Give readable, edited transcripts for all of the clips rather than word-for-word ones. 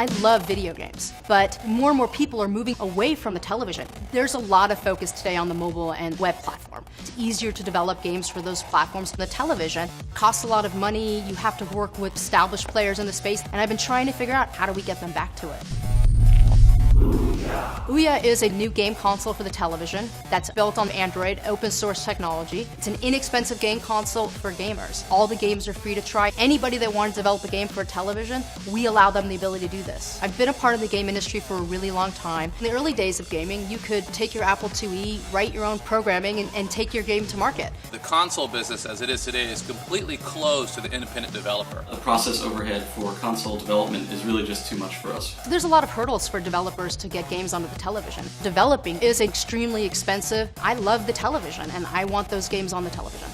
I love video games, but more and more people are moving away from the television. There's a lot of focus today on the mobile and web platform. It's easier to develop games for those platforms than the television. It costs a lot of money, you have to work with established players in the space, and I've been trying to figure out how do we get them back to it. Ouya is a new game console for the television that's built on Android, open source technology. It's an inexpensive game console for gamers. All the games are free to try. Anybody that wants to develop a game for a television, we allow them the ability to do this. I've been a part of the game industry for a really long time. In the early days of gaming, you could take your Apple IIe, write your own programming, and take your game to market. The console business as it is today is completely closed to the independent developer. The process overhead for console development is really just too much for us. There's a lot of hurdles for developers to get games onto the television. Developing is extremely expensive. I love the television and I want those games on the television.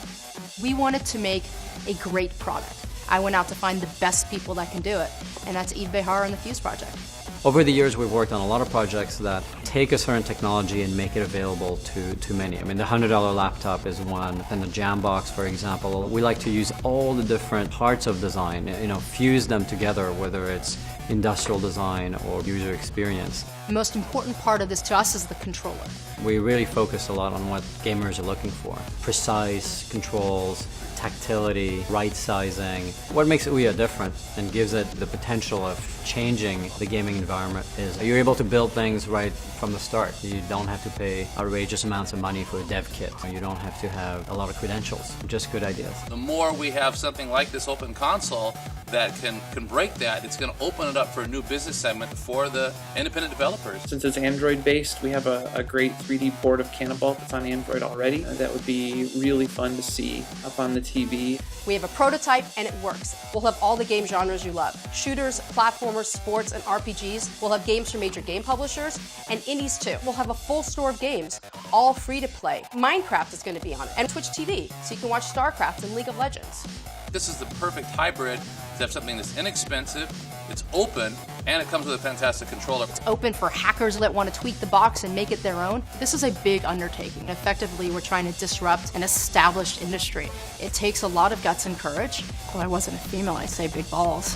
We wanted to make a great product. I went out to find the best people that can do it, and that's Yves Behar and the Fuse project. Over the years, we've worked on a lot of projects that take a certain technology and make it available to many. I mean, the $100 laptop is one, and the Jambox, for example. We like to use all the different parts of design, fuse them together, whether it's industrial design or user experience. The most important part of this to us is the controller. We really focus a lot on what gamers are looking for. Precise controls, tactility, right sizing. What makes Ouya different and gives it the potential of changing the gaming environment is you're able to build things right from the start. You don't have to pay outrageous amounts of money for a dev kit. You don't have to have a lot of credentials, just good ideas. The more we have something like this open console that can break that, it's going to open it up for a new business segment for the independent developers. Since it's Android based, we have a great 3D port of Cannibal that's on Android already. That would be really fun to see up on the TV. We have a prototype and it works. We'll have all the game genres you love. Shooters, platformers, sports, and RPGs. We'll have games from major game publishers and indies too. We'll have a full store of games, all free to play. Minecraft is going to be on it, and Twitch TV, so you can watch StarCraft and League of Legends. This is the perfect hybrid to have something that's inexpensive, it's open, and it comes with a fantastic controller. It's open for hackers that want to tweak the box and make it their own. This is a big undertaking. Effectively, we're trying to disrupt an established industry. It takes a lot of guts and courage. Oh, I wasn't a female, I say big balls.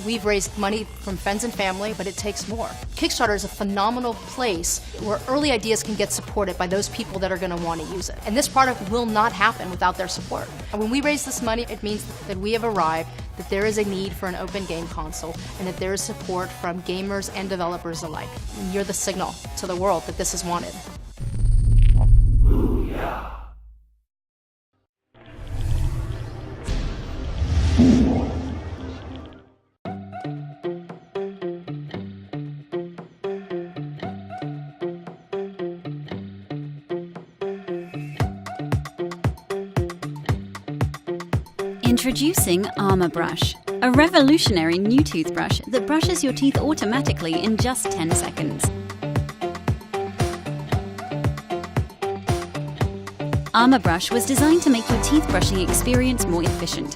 We've raised money from friends and family, but it takes more. Kickstarter is a phenomenal place where early ideas can get supported by those people that are going to want to use it. And this product will not happen without their support. And when we raise this money, it means that we have arrived, that there is a need for an open game console, and that there is support from gamers and developers alike. And you're the signal to the world that this is wanted. Introducing Armor Brush, a revolutionary new toothbrush that brushes your teeth automatically in just 10 seconds. Armor Brush was designed to make your teeth brushing experience more efficient.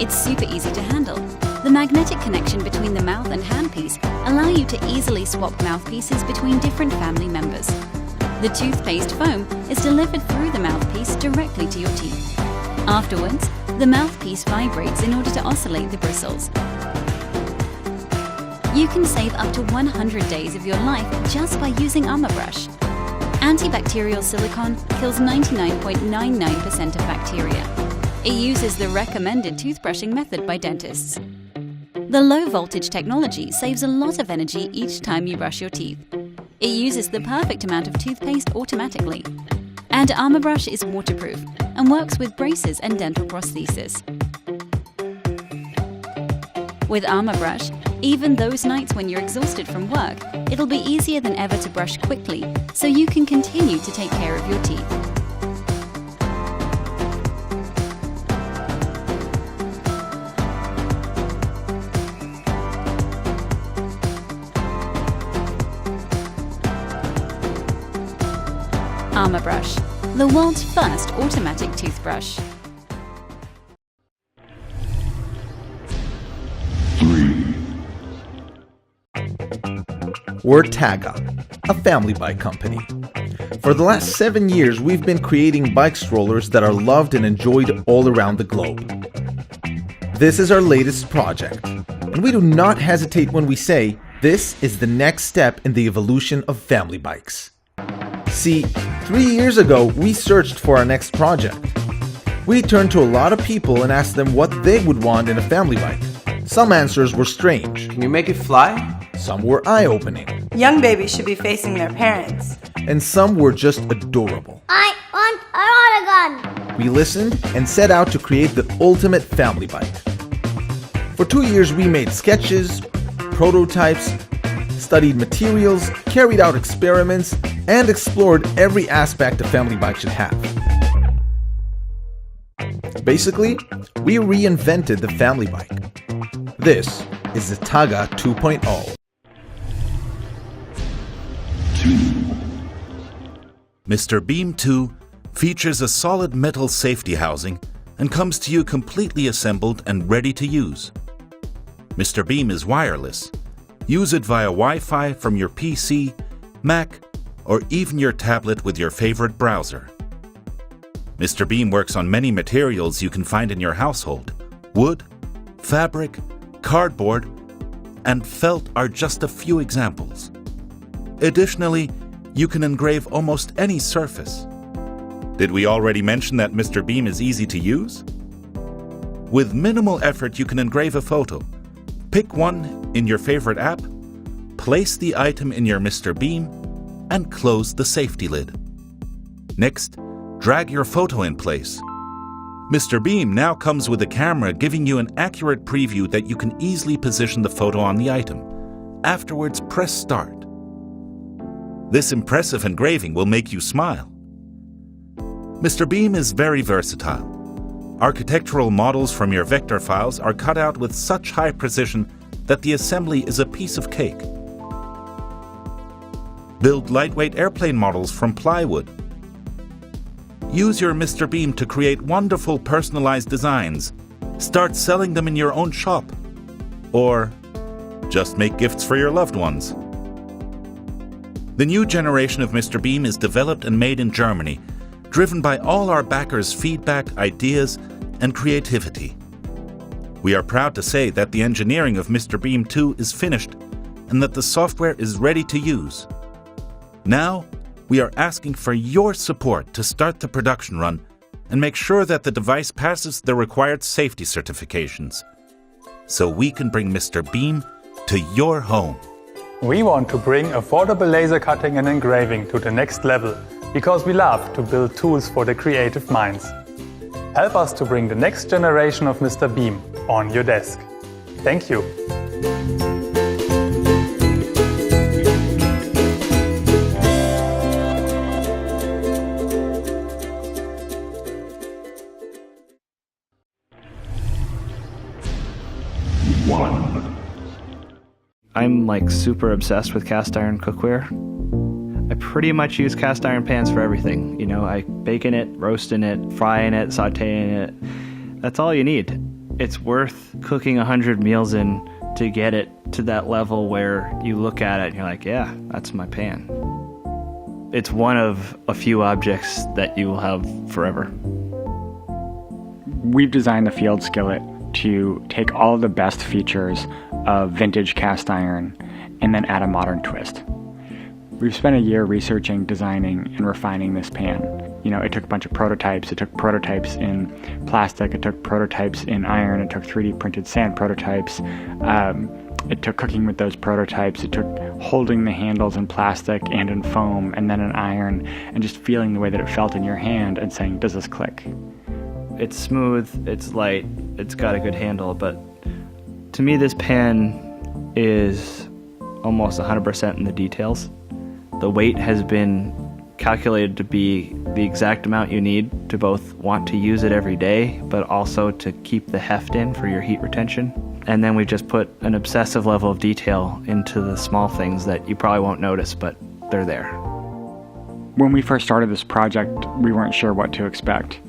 It's super easy to handle. The magnetic connection between the mouth and handpiece allow you to easily swap mouthpieces between different family members. The toothpaste foam is delivered through the mouthpiece directly to your teeth. Afterwards, the mouthpiece vibrates in order to oscillate the bristles. You can save up to 100 days of your life just by using Armor Brush. Antibacterial silicone kills 99.99% of bacteria. It uses the recommended toothbrushing method by dentists. The low voltage technology saves a lot of energy each time you brush your teeth. It uses the perfect amount of toothpaste automatically. And Armor Brush is waterproof and works with braces and dental prosthesis. With Armor Brush, even those nights when you're exhausted from work, it'll be easier than ever to brush quickly, so you can continue to take care of your teeth. Armor Brush, the world's first automatic toothbrush. 3. We're Taga, a family bike company. For the last 7 years, we've been creating bike strollers that are loved and enjoyed all around the globe. This is our latest project, And we do not hesitate when we say this is the next step in the evolution of family bikes. See, 3 years ago, we searched for our next project. We turned to a lot of people and asked them what they would want in a family bike. Some answers were strange. Can you make it fly? Some were eye-opening. Young babies should be facing their parents. And some were just adorable. I want a water gun. We listened and set out to create the ultimate family bike. For 2 years, we made sketches, prototypes, studied materials, carried out experiments, and explored every aspect a family bike should have. Basically, we reinvented the family bike. This is the Taga 2.0. Mr. Beam 2 features a solid metal safety housing and comes to you completely assembled and ready to use. Mr. Beam is wireless. Use it via Wi-Fi from your PC, Mac, or even your tablet with your favorite browser. Mr. Beam works on many materials you can find in your household. Wood, fabric, cardboard, and felt are just a few examples. Additionally, you can engrave almost any surface. Did we already mention that Mr. Beam is easy to use? With minimal effort, you can engrave a photo. Pick one in your favorite app, place the item in your Mr. Beam, and close the safety lid. Next, drag your photo in place. Mr. Beam now comes with a camera giving you an accurate preview that you can easily position the photo on the item. Afterwards, press start. This impressive engraving will make you smile. Mr. Beam is very versatile. Architectural models from your vector files are cut out with such high precision that the assembly is a piece of cake. Build lightweight airplane models from plywood. Use your Mr. Beam to create wonderful personalized designs. Start selling them in your own shop. Or just make gifts for your loved ones. The new generation of Mr. Beam is developed and made in Germany, driven by all our backers' feedback, ideas, and creativity. We are proud to say that the engineering of Mr. Beam 2 is finished and that the software is ready to use. Now, we are asking for your support to start the production run and make sure that the device passes the required safety certifications, so we can bring Mr. Beam to your home. We want to bring affordable laser cutting and engraving to the next level because we love to build tools for the creative minds. Help us to bring the next generation of Mr. Beam on your desk. Thank you. I'm like super obsessed with cast iron cookware. I pretty much use cast iron pans for everything. You know, I bake in it, roast in it, fry in it, saute in it. That's all you need. It's worth cooking 100 meals in to get it to that level where you look at it and you're like, yeah, that's my pan. It's one of a few objects that you will have forever. We've designed the field skillet to take all of the best features of vintage cast iron and then add a modern twist. We've spent a year researching, designing, and refining this pan. You know, it took a bunch of prototypes. It took prototypes in plastic. It took prototypes in iron. It took 3D printed sand prototypes. It took cooking with those prototypes. It took holding the handles in plastic and in foam and then in iron and just feeling the way that it felt in your hand and saying, does this click? It's smooth, it's light, it's got a good handle, but to me this pan is almost 100% in the details. The weight has been calculated to be the exact amount you need to both want to use it every day, but also to keep the heft in for your heat retention. And then we just put an obsessive level of detail into the small things that you probably won't notice, but they're there. When we first started this project, we weren't sure what to expect.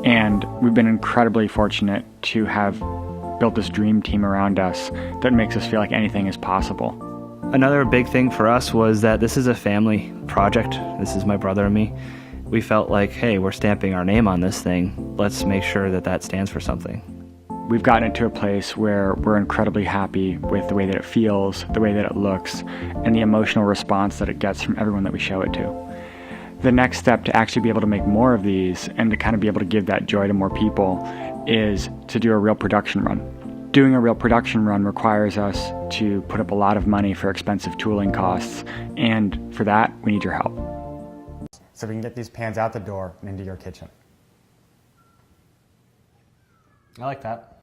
And we've been incredibly fortunate to have built this dream team around us that makes us feel like anything is possible. Another big thing for us was that this is a family project. This is my brother and me. We felt like, hey, we're stamping our name on this thing. Let's make sure that that stands for something. we've gotten it to a place where we're incredibly happy with the way that it feels, the way that it looks, and the emotional response that it gets from everyone that we show it to. The next step to actually be able to make more of these and to kind of be able to give that joy to more people is to do a real production run. Doing a real production run requires us to put up a lot of money for expensive tooling costs, and for that, we need your help. So we can get these pans out the door and into your kitchen. I like that.